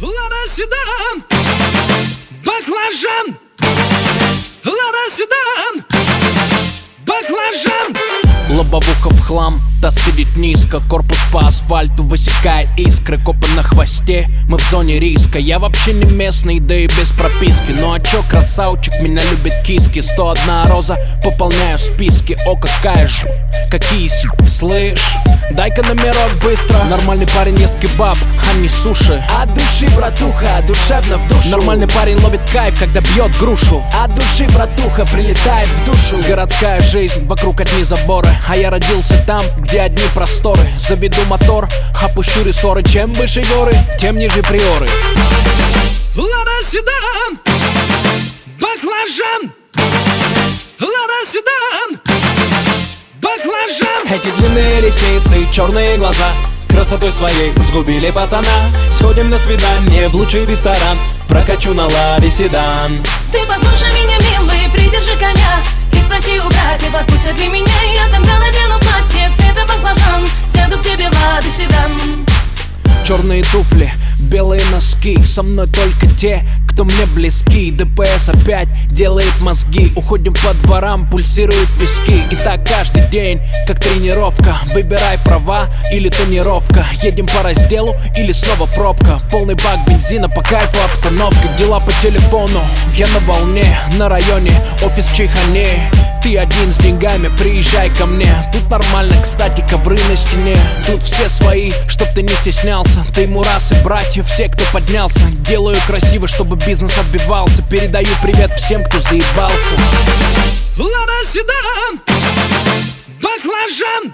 Лада седан, баклажан. Лада седан, баклажан. Лобовуха в хлам, таз сидит низко, корпус по асфальту высекает искры. Копы на хвосте, мы в зоне риска. Я вообще не местный, да и без прописки. Ну а чё, красавчик, меня любит киски. 101 роза, пополняю списки. О, какая же, какие слышь, дай-ка номерок быстро. Нормальный парень ест кебаб, а не суши. От души, братуха, душевно в душу. Нормальный парень ловит кайф, когда бьет грушу. От души, братуха, прилетает в душу. Городская жизнь, вокруг одни заборы, а я родился там, где одни просторы. Заведу мотор, опущу рессоры. Чем выше горы, тем ниже приоры. Лада седан, баклажан. Лада седан, баклажан. Эти длинные ресницы, черные глаза красотой своей сгубили пацана. Сходим на свидание в лучший ресторан, прокачу на ладе седан. Ты послушай меня, милый, придержи коня и спроси у братьев, отпустят ли меня. Я тогда надену платье цвета баклажан, сяду к тебе в Лада седан. Черные туфли, белые носки, со мной только те, кто мне близки. ДПС опять делает мозги, уходим по дворам, пульсируют виски. И так каждый день, как тренировка. Выбирай права или тонировка. Едем по разделу или снова пробка. Полный бак бензина, по кайфу обстановка. Дела по телефону, я на волне. На районе, офис в Чайхане. Ты один с деньгами, приезжай ко мне. Тут нормально, кстати, ковры на стене. Тут все свои, чтоб ты не стеснялся. Ты мурасы, братья, все, кто поднялся. Делаю красиво, чтобы бизнес отбивался. Передаю привет всем, кто заебался. Лада седан, баклажан.